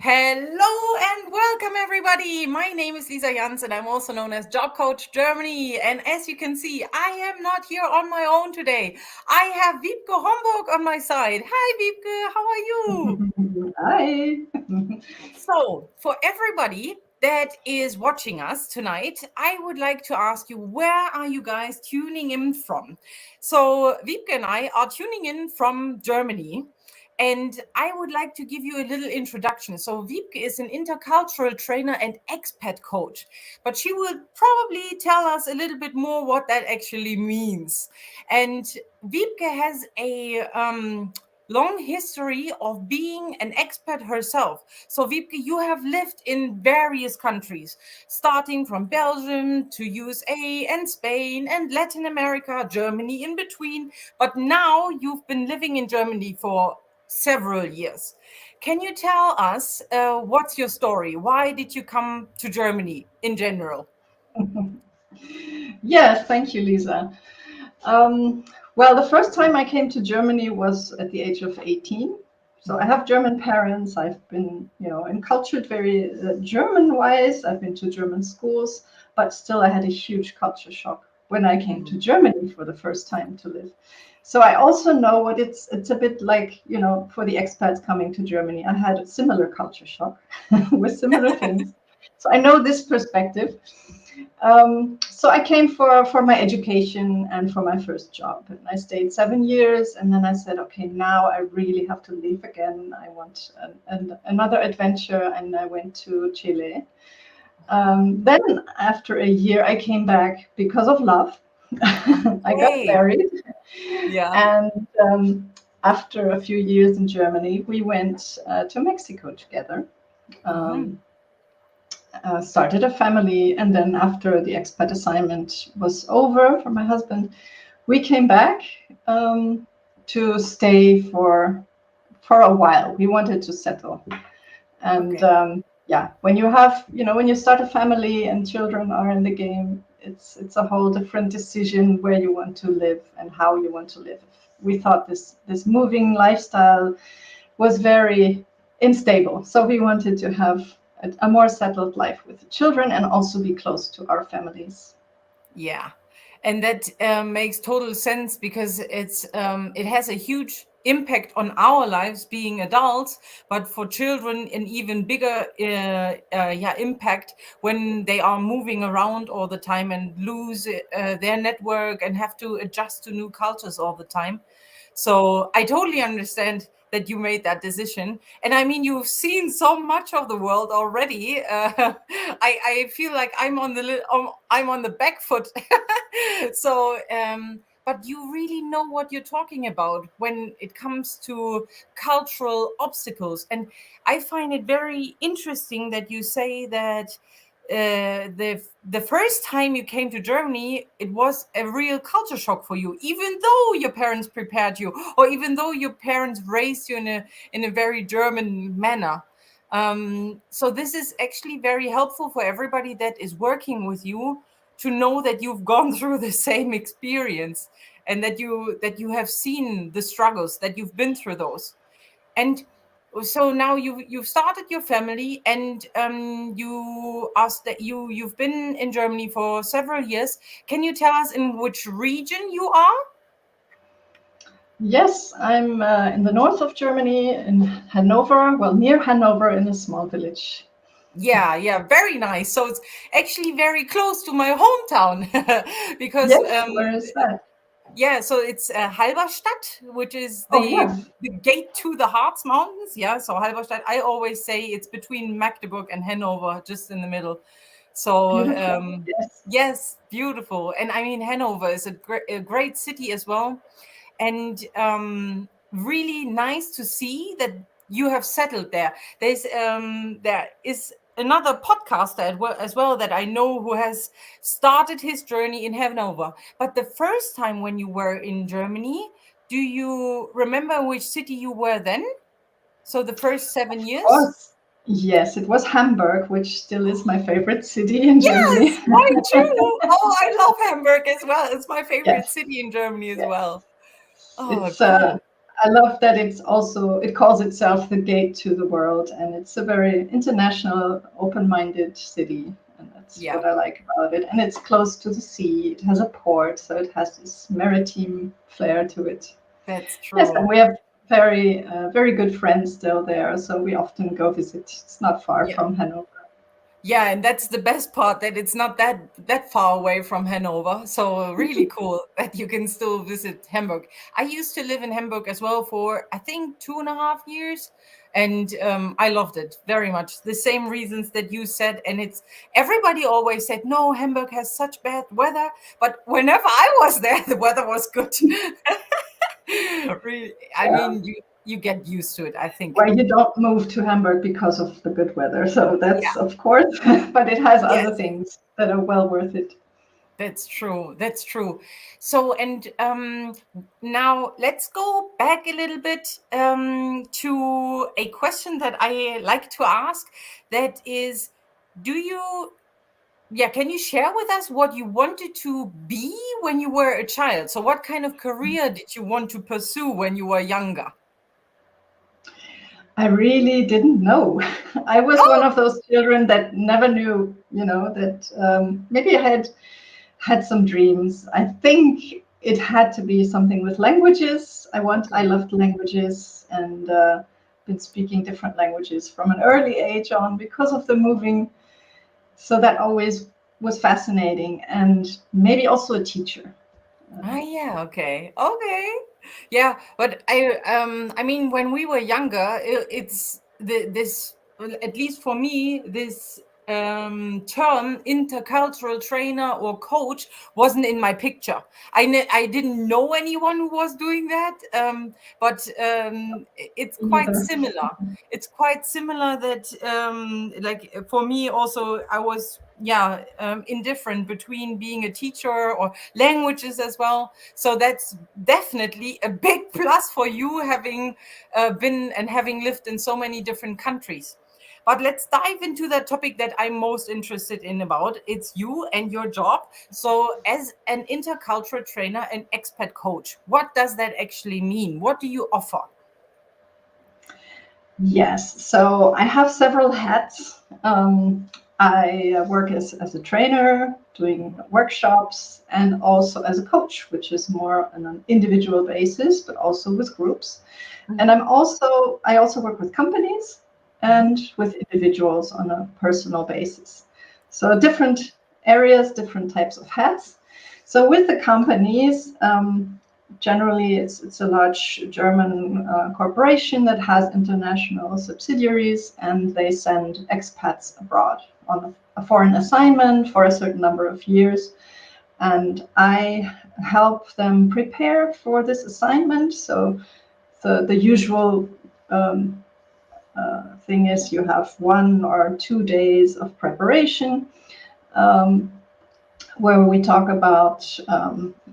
Hello and welcome everybody. My name is Lisa Jans and I'm also known as Job Coach Germany. And as you can see, I am not here on my own today. I have Wiebke Homborg on my side. Hi Wiebke, how are you? Hi. So for everybody that is watching us tonight, I would like to ask you, where are you guys tuning in from? So Wiebke and I are tuning in from Germany. And I would like to give you a little introduction. So Wiebke is an intercultural trainer and expat coach, but she will probably tell us a little bit more what that actually means. And Wiebke has a long history of being an expat herself. So Wiebke, you have lived in various countries, starting from Belgium to USA and Spain and Latin America, Germany in between. But now you've been living in Germany for several years. Can you tell us what's your story? Why did you come to Germany in general? Yes, thank you, Lisa. Well, the first time I came to Germany was at the age of 18. So I have German parents. I've been, encultured very German-wise. I've been to German schools, but still I had a huge culture shock when I came to Germany for the first time to live. So I also know what it's a bit like, for the expats coming to Germany. I had a similar culture shock with similar things. So I know this perspective. So I came for my education and for my first job. And I stayed 7 years, and then I said, okay, now I really have to leave again. I want another adventure, and I went to Chile. Then after a year, I came back because of love. I got Hey, married, yeah. and after a few years in Germany, we went to Mexico together. Mhm. Started a family, and then after the expat assignment was over for my husband, we came back to stay for a while. We wanted to settle, and Okay. yeah, when you have, when you start a family and children are in the game, it's a whole different decision where you want to live and how you want to live. We thought this moving lifestyle was very unstable. So we wanted to have a more settled life with the children and also be close to our families. Yeah, and that makes total sense because it has a huge impact on our lives being adults, but for children an even bigger impact when they are moving around all the time and lose their network and have to adjust to new cultures all the time. So I totally understand that you made that decision. And I mean, you've seen so much of the world already. I feel like I'm on the back foot. So, but you really know what you're talking about when it comes to cultural obstacles. And I find it very interesting that you say that the first time you came to Germany, it was a real culture shock for you, even though your parents prepared you, or even though your parents raised you in a very German manner. So this is actually very helpful for everybody that is working with you to know that you've gone through the same experience and that you have seen the struggles, that you've been through those. And so now you've started your family, and you asked that you've been in Germany for several years. Can you tell us in which region you are? Yes, I'm in the north of Germany, in Hanover, well, near Hanover, in a small village. Yeah, very nice. So it's actually very close to my hometown because Yes, where is that? yeah, so it's Halberstadt, which is Oh, the yes. the gate to the Harz Mountains. Yeah, so Halberstadt. I always say it's between Magdeburg and Hanover, just in the middle. So Beautiful. Yes. yes, beautiful. And I mean, Hanover is a great city as well, and really nice to see that you have settled there. There is another podcaster as well that I know who has started his journey in Hanover. But the first time when you were in Germany, do you remember which city you were then? So the first 7 years? Course. Yes, it was Hamburg, which still is my favorite city in Germany. Yes, mine too. Oh, I love Hamburg as well. It's my favorite Yes, city in Germany as yes. well. Oh, It's cool. I love that it calls itself the gate to the world, and it's a very international, open-minded city, and that's Yeah, what I like about it. And it's close to the sea. It has a port, so it has this maritime flair to it. that's Yes, and true. we have very good friends still there, so we often go visit. It's not far Yeah. from Hanover. Yeah, and that's the best part, that it's not that far away from Hanover. So really cool that you can still visit Hamburg. I used to live in Hamburg as well for, I think, 2.5 years, and I loved it very much. The same reasons that you said, and it's everybody always said, no, Hamburg has such bad weather, but whenever I was there, the weather was good. Really, I Yeah. mean, you get used to it, I think. Well, you don't move to Hamburg because of the good weather, so Yeah. that's of course, but it has other Yes. things that are well worth it. That's true. That's true. So, and now let's go back a little bit to a question that I like to ask. That is, do you, yeah, can you share with us what you wanted to be when you were a child? So, what kind of career did you want to pursue when you were younger? I really didn't know. I was one Oh, of those children that never knew, that maybe I had some dreams. I think it had to be something with languages. I okay. loved languages and been speaking different languages from an early age on because of the moving. So that always was fascinating, and maybe also a teacher. Ah, yeah, okay. Okay. Yeah, but I mean, when we were younger, it's this, well, at least for me, this term intercultural trainer or coach wasn't in my picture. I didn't know anyone who was doing that, but it's quite Either. similar. It's quite similar that, like for me also, I was, yeah, indifferent between being a teacher or languages as well. So that's definitely a big plus for you, having been and having lived in so many different countries. But let's dive into the topic that I'm most interested in about. It's you and your job. So, as an intercultural trainer and expat coach, what does that actually mean? What do you offer? Yes, so I have several hats. I work as a trainer, doing workshops, and also as a coach, which is more on an individual basis, but also with groups. And I also work with companies Mhm. and with individuals on a personal basis. So different areas, different types of hats. So with the companies, generally it's a large German corporation that has international subsidiaries, and they send expats abroad on a foreign assignment for a certain number of years. And I help them prepare for this assignment. So the usual thing is you have 1 or 2 days of preparation, um, where we talk about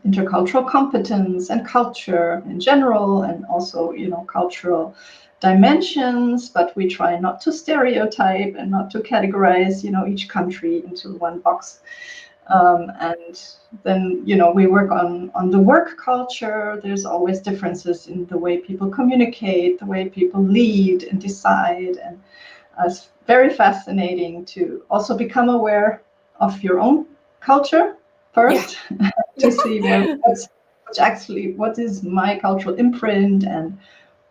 intercultural competence and culture in general, and also cultural dimensions. But we try not to stereotype and not to categorize each country into one box. And then we work on the work culture. There's always differences in the way people communicate, the way people lead and decide, and it's very fascinating to also become aware of your own culture Yeah. first, to see what is my cultural imprint, and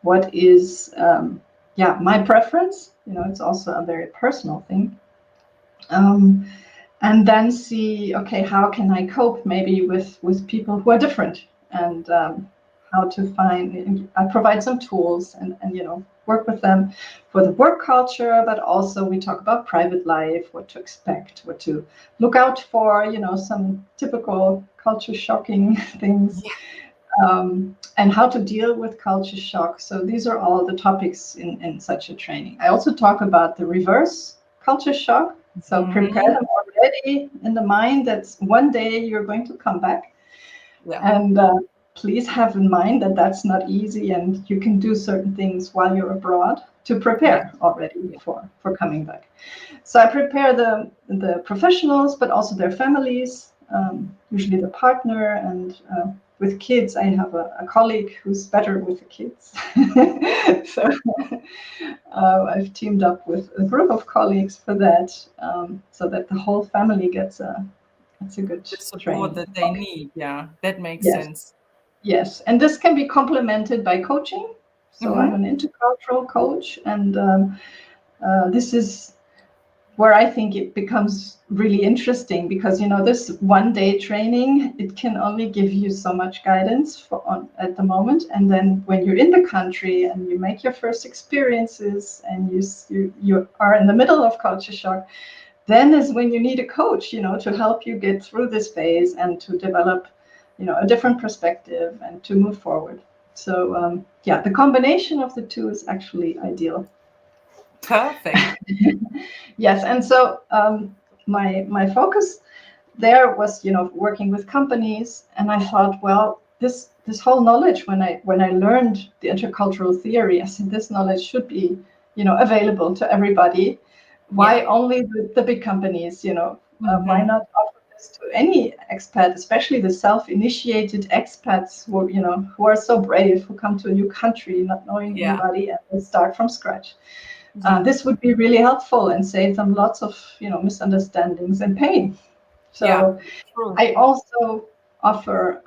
what is my preference. It's also a very personal thing. Um, and then see, okay, how can I cope maybe with people who are different, and how to find. I provide some tools, and work with them for the work culture, but also we talk about private life, what to expect, what to look out for, some typical culture shocking things, and how to deal with culture shock. So these are all the topics in such a training. I also talk about the reverse culture shock. So prepare Mhm. them already in the mind that one day you're going to come back. Yeah. And please have in mind that that's not easy, and you can do certain things while you're abroad to Yeah. prepare already Yeah. for coming back. So I prepare the professionals, but also their families, usually the partner and with kids, I have a colleague who's better with the kids. So I've teamed up with a group of colleagues for that, so that the whole family gets a good The support training. that they need. Yeah, that makes Yes, sense. yes, and this can be complemented by coaching. So I'm Mm-hmm. an intercultural coach, and this is where I think it becomes really interesting, because this one day training, it can only give you so much guidance at the moment, and then when you're in the country and you make your first experiences and you are in the middle of culture shock, then is when you need a coach, to help you get through this phase and to develop, a different perspective and to move forward. So yeah, the combination of the two is actually ideal. Perfect. Yes, and so my focus there was, working with companies, and I thought, well, this whole knowledge, when I learned the intercultural theory, I said this knowledge should be, available to everybody. Why Yeah. only the big companies? Why Mm-hmm. not offer this to any expat, especially the self-initiated expats who are so brave, who come to a new country not knowing Yeah. anybody and they start from scratch. Yeah. This would be really helpful and save them lots of misunderstandings and pain. Yeah. So True. I also offer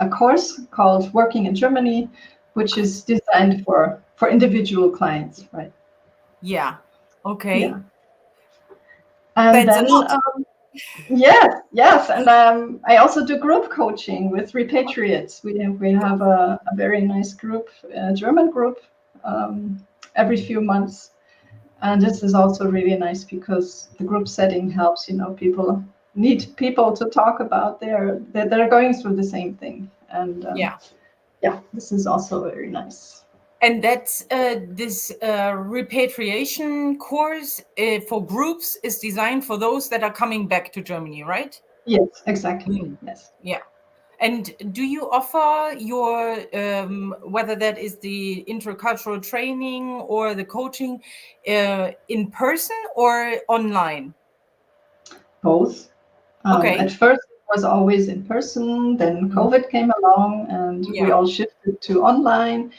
a course called Working in Germany, which is designed for individual clients, right? Yeah. Yeah, Okay. and That's a then lot. yes, yes, and I also do group coaching with repatriates. We have a very nice group, a German group, every few months. And this is also really nice because the group setting helps, people need people to talk about that they're going through the same thing. And Yeah. yeah, this is also very nice. And that's this repatriation course for groups is designed for those that are coming back to Germany, right? Yes, exactly. Mm. Yes. Yeah. And do you offer your, whether that is the intercultural training or the coaching, in person or online? Both. At Okay. first, it was always in person. Then Mhm. COVID came along, and we Yeah. all shifted to online.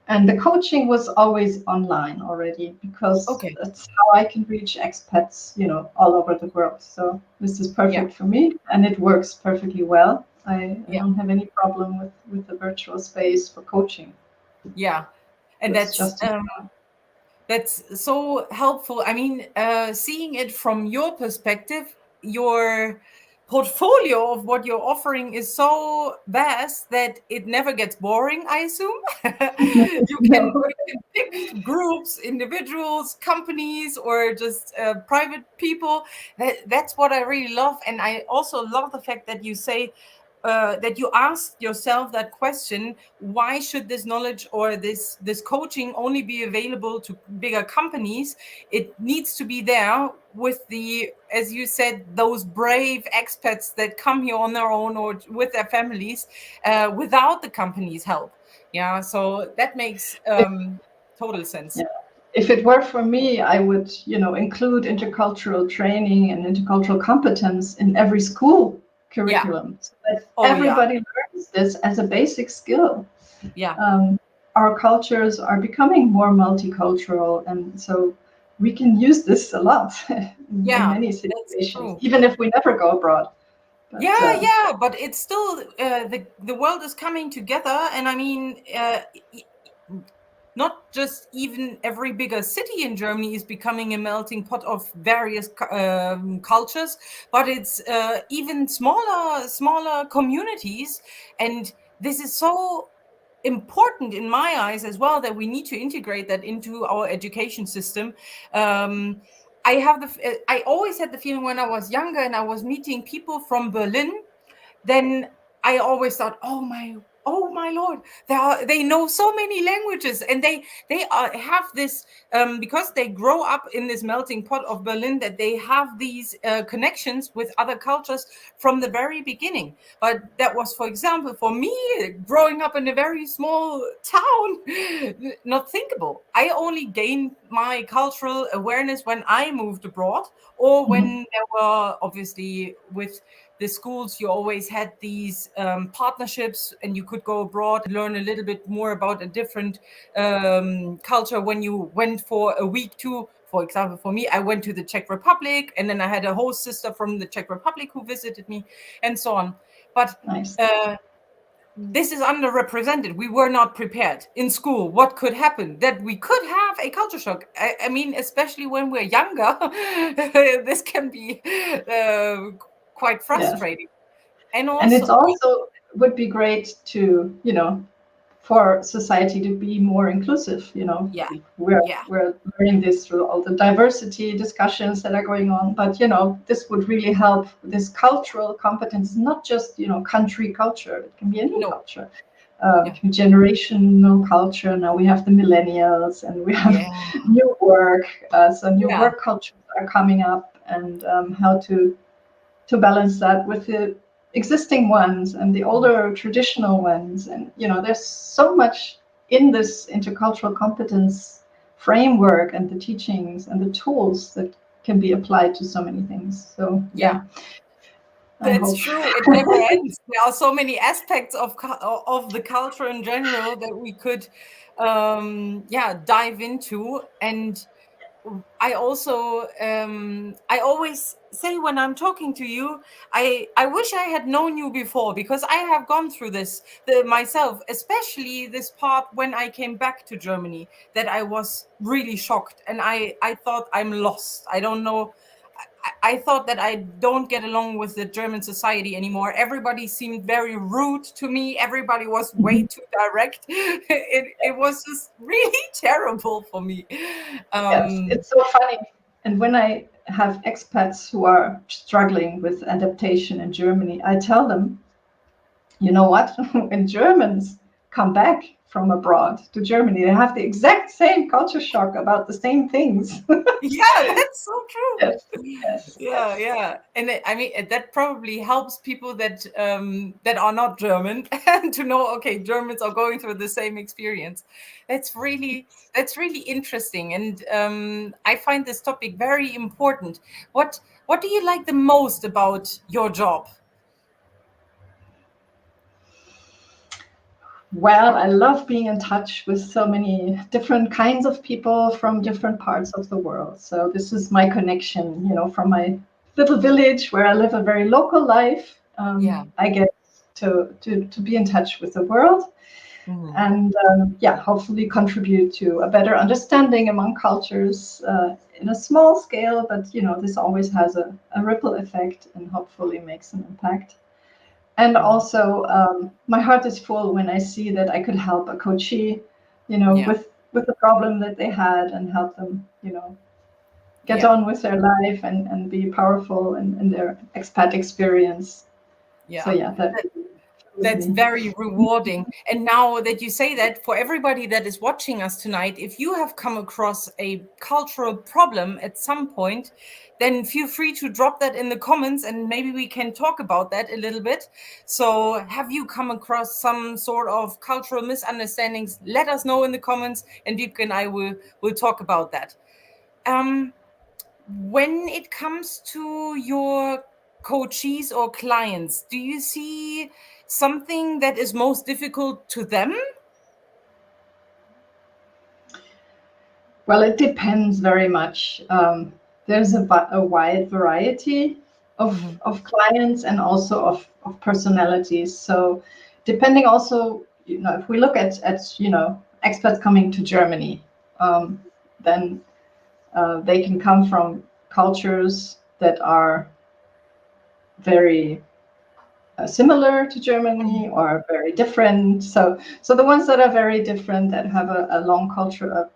And the coaching was always online already because Okay. that's how I can reach expats, all over the world. So this is Yeah. perfect for me, and it works perfectly well. I Yeah. don't have any problem with the virtual space for coaching. Yeah. And It's just that's so helpful. I mean, seeing it from your perspective, your portfolio of what you're offering is so vast that it never gets boring, I assume. no. You can pick groups, individuals, companies, or just private people. That's what I really love. And I also love the fact that you say, that you ask yourself that question: why should this knowledge or this coaching only be available to bigger companies? It needs to be there with the, as you said, those brave expats that come here on their own or with their families, without the company's help. Yeah, so that makes total sense. Yeah. If it were for me, I would, include intercultural training and intercultural competence in every school Yeah. curriculum so that Oh yeah. everybody learns this as a basic skill. Yeah. Our cultures are becoming more multicultural, and so we can use this a lot in Yeah, many that's situations, true. even if we never go abroad. But Yeah, but it's still, the world is coming together, and I mean, not just even every bigger city in Germany is becoming a melting pot of various cultures, but it's even smaller communities, and this is so important in my eyes as well, that we need to integrate that into our education system. I always had the feeling when I was younger and I was meeting people from Berlin, then I always thought, oh my Lord, they know so many languages, and have this, because they grow up in this melting pot of Berlin, that they have these connections with other cultures from the very beginning. But that was, for example, for me, growing up in a very small town, not thinkable. I only gained my cultural awareness when I moved abroad, or when there were, obviously, with the schools, you always had these partnerships, and you could go abroad and learn a little bit more about a different culture when you went for a week to, for example, for me, I went to the Czech Republic, and then I had a host sister from the Czech Republic who visited me, and so on. But Nice. this is underrepresented. We were not prepared in school. What could happen? That we could have a culture shock. I mean, especially when we're younger, this can be quite frustrating. And it's also would be great to, for society to be more inclusive. We're learning this through all the diversity discussions that are going on, but this would really help. This cultural competence is not just country culture. It can be any culture. It can be generational culture. Now we have the millennials, and we have new work. So new work cultures are coming up, and how to balance that with the existing ones and the older traditional ones. And there's so much in this intercultural competence framework and the teachings and the tools that can be applied to so many things. So that's true. It never ends. There are so many aspects of the culture in general that we could dive into. And I also I always say when I'm talking to you, I wish I had known you before, because I have gone through this myself, especially this part when I came back to Germany, that I was really shocked, and I thought I'm lost. I don't know. I thought that I don't get along with the German society anymore. Everybody seemed very rude to me. Everybody was way too direct. It was just really terrible for me. Yes, it's so funny. And when I have expats who are struggling with adaptation in Germany, I tell them, you know what? When Germans come back from abroad to Germany, they have the exact same culture shock about the same things. Yeah, that's so true. Yes. Yeah. And I mean, that probably helps people that are not German to know, okay, Germans are going through the same experience. That's really interesting. And I find this topic very important. What do you like the most about your job? Well, I love being in touch with so many different kinds of people from different parts of the world. So this is my connection, from my little village where I live a very local life. I get to be in touch with the world, and hopefully contribute to a better understanding among cultures in a small scale. But this always has a ripple effect and hopefully makes an impact. And also, my heart is full when I see that I could help a coachee, with the problem that they had, and help them, get on with their life and be powerful in their expat experience. Yeah. So that's very rewarding. And now that you say that, for everybody that is watching us tonight, if you have come across a cultural problem at some point, then feel free to drop that in the comments, and maybe we can talk about that a little bit. So have you come across some sort of cultural misunderstandings? Let us know in the comments, and Wiebke and I will talk about that. When it comes to your coachees or clients, do you see something that is most difficult to them? Well, it depends very much. There's a wide variety of clients, and also of personalities. So depending also, if we look at expats coming to Germany, then they can come from cultures that are very similar to Germany, or very different. So the ones that are very different, that have a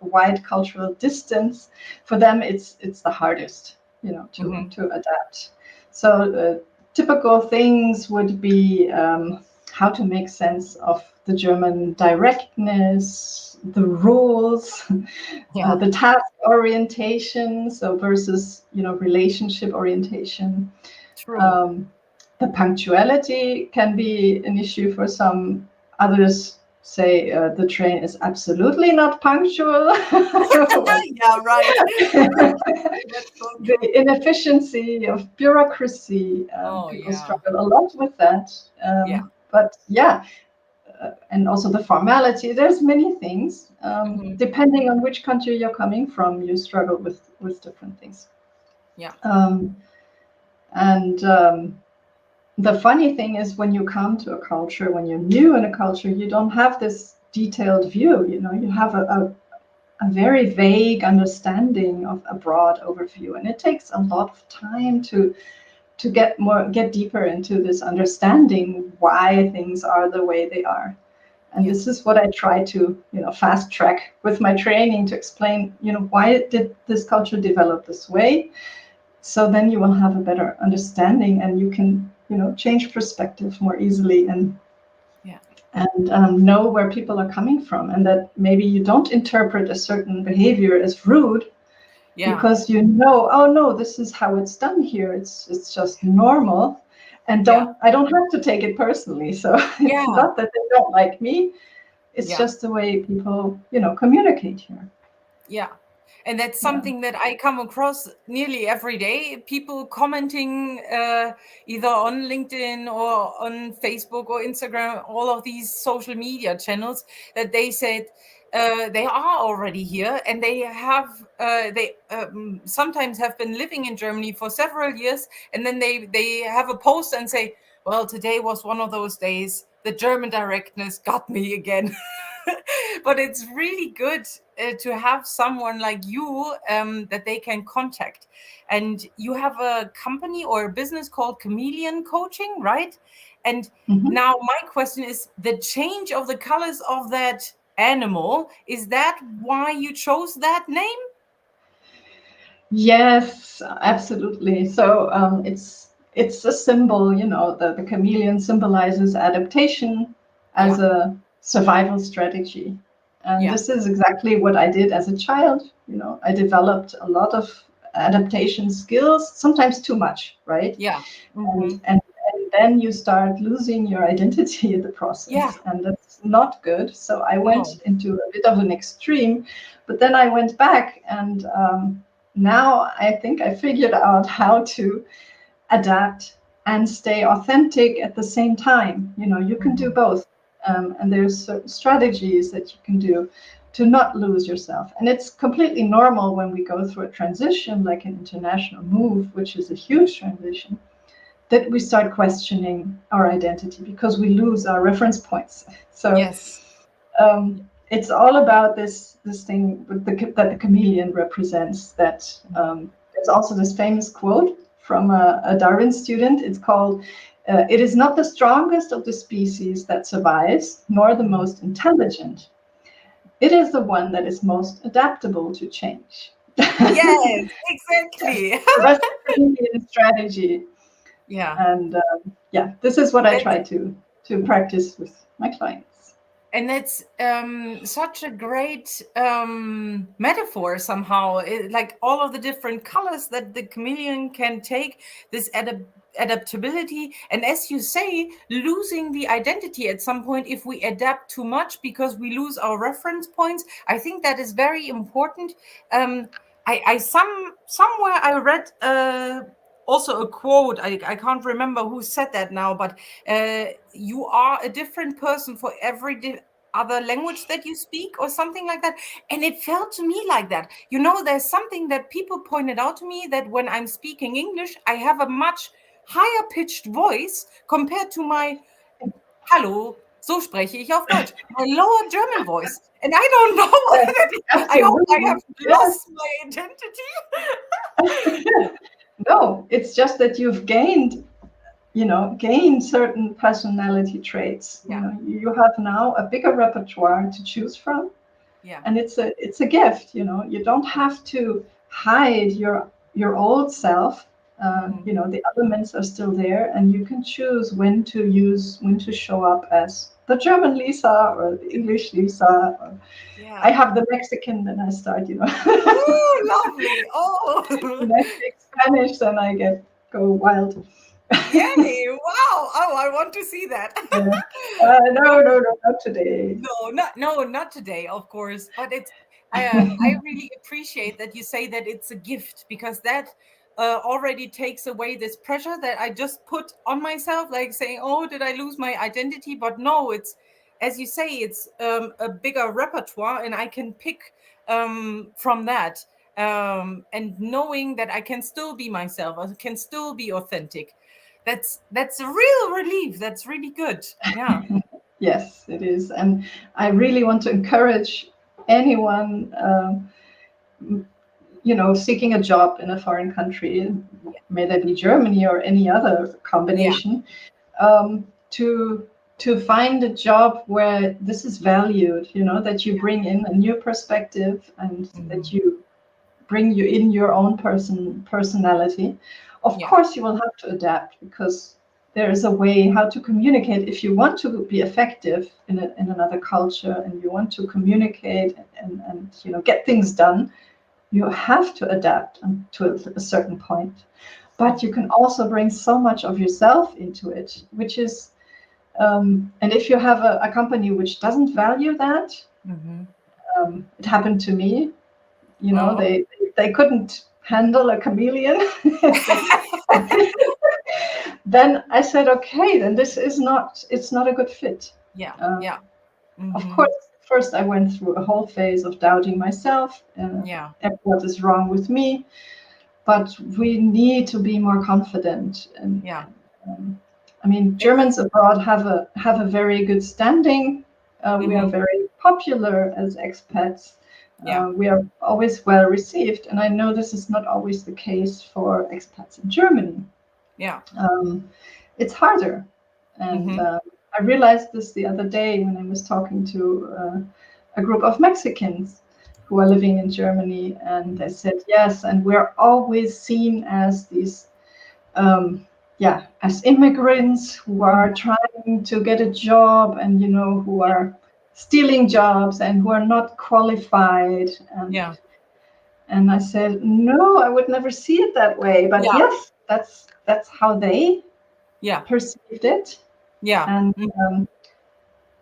wide cultural distance, for them it's the hardest, to adapt. So typical things would be how to make sense of the German directness, the rules, the task orientation, so versus relationship orientation. True. The punctuality can be an issue for some. Others say the train is absolutely not punctual. Yeah, right. That's so The true. inefficiency of bureaucracy. Oh, People yeah. struggle a lot with that. Yeah. But yeah, and also the formality. There's many things. Hmm. Depending on which country you're coming from, you struggle with different things. Yeah. Um, and the funny thing is, when you come to a culture, when you're new in a culture, you don't have this detailed view. You know, you have a very vague understanding of a broad overview, and it takes a lot of time to get deeper into this understanding why things are the way they are. And Yeah. this is what I try to, fast track with my training, to explain, why did this culture develop this way? So then you will have a better understanding, and you can, change perspective more easily, and Yeah. know where people are coming from, and that maybe you don't interpret a certain behavior as rude Yeah. because oh no, this is how it's done here. It's just normal, and Yeah. I don't have to take it personally. So it's Yeah. not that they don't like me. It's Yeah. just the way people, communicate here. Yeah. And that's Yeah. something that I come across nearly every day. People commenting either on LinkedIn or on Facebook or Instagram, all of these social media channels, that they said they are already here, and they sometimes have been living in Germany for several years, and then they have a post and say, well, today was one of those days. The German directness got me again. But it's really good to have someone like you that they can contact. And you have a company or a business called Chameleon Coaching, right? And Mhm. now my question is, the change of the colors of that animal, is that why you chose that name? Yes, absolutely. So it's a symbol. The chameleon symbolizes adaptation Yeah, as a survival strategy, and yeah, this is exactly what I did as a child. I developed a lot of adaptation skills, sometimes too much, right? yeah. and Hmm. and and then you start losing your identity in the Yeah, process, and that's not good. So I no. went into a bit of an extreme, but then I went back, and now I think I figured out how to adapt and stay authentic at the same time. You can do Mhm. both, and there's certain strategies that you can do to not lose yourself. And it's completely normal when we go through a transition, like an international move, which is a huge transition, that we start questioning our identity because we lose our reference points. So Yes. it's all about this thing that the chameleon represents. That there's also this famous quote from a Darwin student. It's called, "It is not the strongest of the species that survives, nor the Mhm. most intelligent. It is the one that is most adaptable to change." Yes, Yeah. exactly. So that's the chameleon strategy. Yeah. And yeah, this is what I That's try to practice with my clients. And that's such a great metaphor somehow. Like all of the different colors that the chameleon can take, this adaptability. And as you say, losing the identity at some point if we adapt too much because we lose our reference points. I think that is very important. Um, somewhere I read also a quote. I can't remember who said that now, but you are a different person for every other language that you speak, or something like that. And it felt to me like that. There's something that people pointed out to me, that when I'm speaking English, I have a much higher pitched voice compared to my "Hallo, so spreche ich auf Deutsch," my lower German voice. And I don't know Yes, whether I hope I absolutely. have Yes. lost my identity. No, it's just that you've gained certain personality traits. Yeah, You have now a bigger repertoire to choose from, yeah, and it's a gift. You don't have to hide your old self. mhm, The elements are still there, and you can choose when to show up as the German Lisa or the English Lisa. Or I yeah. have the Mexican, then I start. Ooh, lovely. Oh, When I speak Spanish, then I go wild. yay. Wow. Oh, I want to see that. Yeah. No, But no, no, not today. no, not today, of course. But I really appreciate that you say that it's a gift, because that already takes away this pressure that I just put on myself, like saying, "Oh, did I lose my identity?" But no, it's, as you say, it's a bigger repertoire, and I can pick from that. And knowing that I can still be myself, I can still be authentic. That's a real relief. That's really good. Yeah. Yes, it is. And I really want to encourage anyone, seeking a job in a foreign country, may that be Germany or any other Yeah. combination, to find a job where this is valued, that you bring in a new perspective, and that you bring you in your own personality. Of Yeah. course, you will have to adapt, because there is a way how to communicate. If you want to be effective in another culture, and you want to communicate and get things done, you have to adapt to a certain point. But you can also bring so much of yourself into it, which is, and if you have a company which doesn't value that, it happened to me. Oh. They couldn't handle a chameleon. Then I said, okay, then it's not a good fit. Yeah. Uh, Yeah. of course, first I went through a whole phase of doubting myself. Yeah. What is wrong with me? But we need to be more confident. And Yeah. I mean, Germans abroad have a very good standing. We are very popular as expats. Yeah. We are always well received, and I know this is not always the case for expats in Germany. Yeah. It's harder, and I realized this the other day when I was talking to a group of Mexicans who are living in Germany, and they said yes, and we're always seen as these as immigrants who are trying to get a job, and who are stealing jobs and who are not qualified. Yeah. And I said, no, I would never see it that way. But Yeah. yes, that's how they Yeah. perceived it. Yeah. And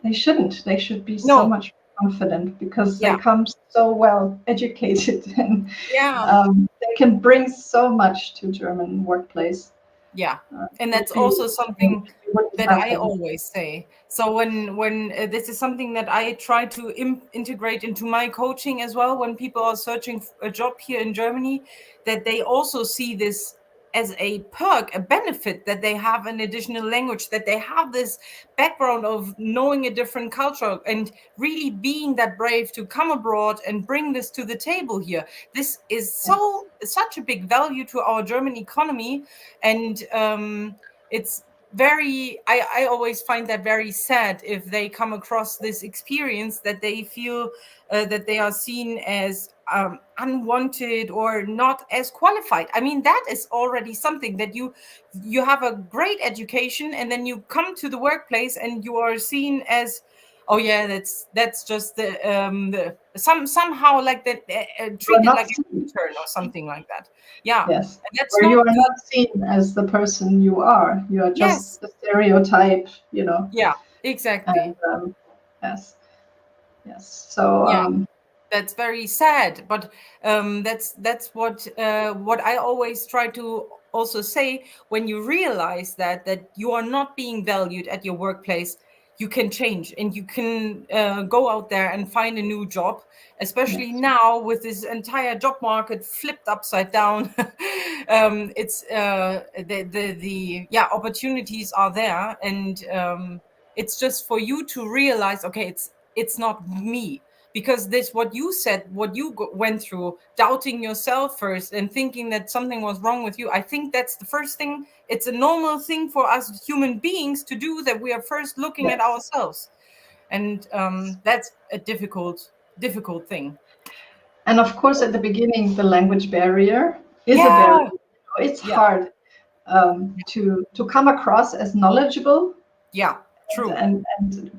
they shouldn't. They should be so No. much confident, because they Yeah. come so well educated, and Yeah. they can bring so much to German workplace. Yeah. And If that's also we something wouldn't that have I them. always say. So when this is something that I try to integrate into my coaching as well, when people are searching for a job here in Germany, that they also see this as a perk, a benefit, that they have an additional language, that they have this background of knowing a different culture, and really being that brave to come abroad and bring this to the table here. This is such a big value to our German economy. And it's very, I always find that very sad if they come across this experience, that they feel that they are seen as unwanted or not as qualified. I mean, that is already something, that you have a great education, and then you come to the workplace and you are seen as, oh yeah, that's just the somehow like that, You are treated not like an seen. intern or something like that. Yeah. Yes. And that's Where you not are good. not seen as the person you are. You are just Yes. a stereotype, Yeah, And exactly. yes, yes. So Yeah, that's very sad, but that's what I always try to also say. When you realize that you are not being valued at your workplace, you can change, and you can go out there and find a new job, especially yes, now with this entire job market flipped upside down. It's the yeah, opportunities are there, and it's just for you to realize, okay, it's not me. Because this, what you said, what you went through, doubting yourself first and thinking that something was wrong with you, I think that's the first thing. It's a normal thing for us human beings to do, that we are first looking at yes. ourselves. And that's a difficult thing. And of course, at the beginning, the language barrier is a barrier. Yeah. It's Yeah. hard to come across as knowledgeable Yeah, true. and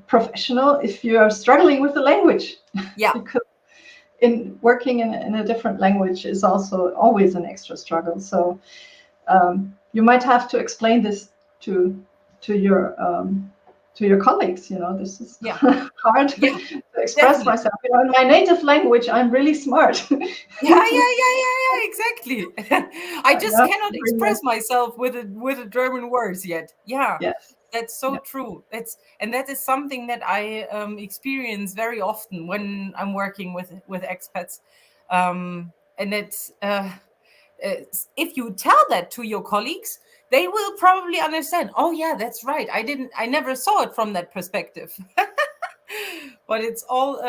professional if you are struggling with the language. Yeah. Because in working in a different language is also always an extra struggle. So you might have to explain this to your colleagues. This is Yeah. hard Yeah. to express Definitely. myself. You know, in my native language, I'm really smart. Yeah, exactly. I You just have cannot to bring that. express myself with the German words yet. Yeah, Yes. that's so Yeah. true. And that is something that I experience very often when I'm working with expats. And if you tell that to your colleagues, they will probably understand. Oh yeah, that's right. I never saw it from that perspective. But it's all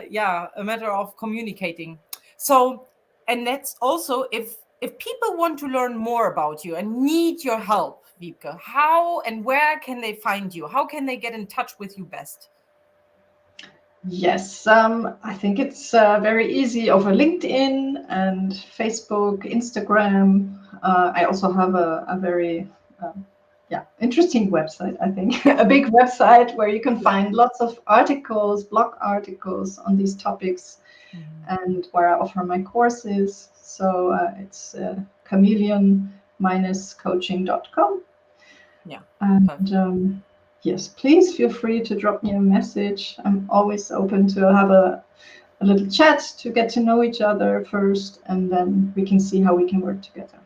yeah, a matter of communicating. So, and that's also, if people want to learn more about you and need your help, Wiebke, how and where can they find you? How can they get in touch with you best? Yes, I think it's very easy over LinkedIn and Facebook, Instagram. I also have a very yeah, interesting website, I think. Yeah, A big website where you can yeah. find lots of articles, blog articles on these topics, Mhm. and where I offer my courses. So it's chameleon-coaching.com. Yeah, And perfect. yes, please feel free to drop me a message. I'm always open to have a little chat to get to know each other first, and then we can see how we can work together.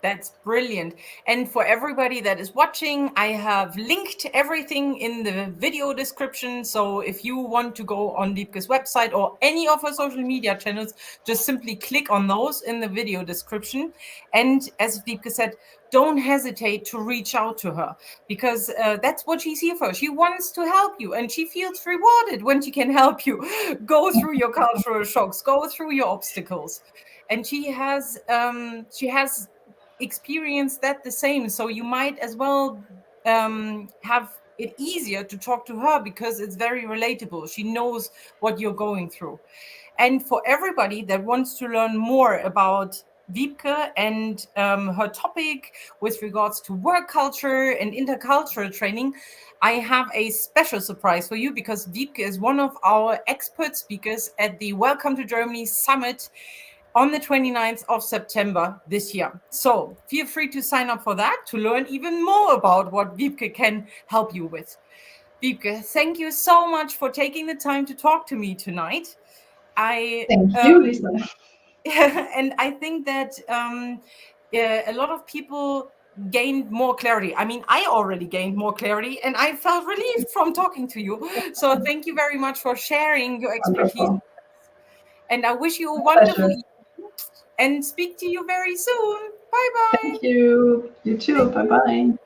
That's brilliant. And for everybody that is watching, I have linked everything in the video description. So if you want to go on Wiebke's website or any of her social media channels, just simply click on those in the video description. And as Wiebke said, don't hesitate to reach out to her, because that's what she's here for. She wants to help you, and she feels rewarded when she can help you go through your cultural shocks, go through your obstacles. And she has experience that the same. So you might as well have it easier to talk to her, because it's very relatable. She knows what you're going through. And for everybody that wants to learn more about Wiebke and her topic with regards to work culture and intercultural training, I have a special surprise for you, because Wiebke is one of our expert speakers at the Welcome to Germany Summit on the 29th of September this year. So feel free to sign up for that to learn even more about what Wiebke can help you with. Wiebke, thank you so much for taking the time to talk to me tonight. I Thank you, Lisa. and I think that a lot of people gained more clarity. I mean, I already gained more clarity, and I felt relieved from talking to you. So thank you very much for sharing your expertise. Wonderful. And I wish you a My wonderful pleasure. evening, and speak to you very soon. Bye bye. Thank you. You too. Thank Bye you. bye.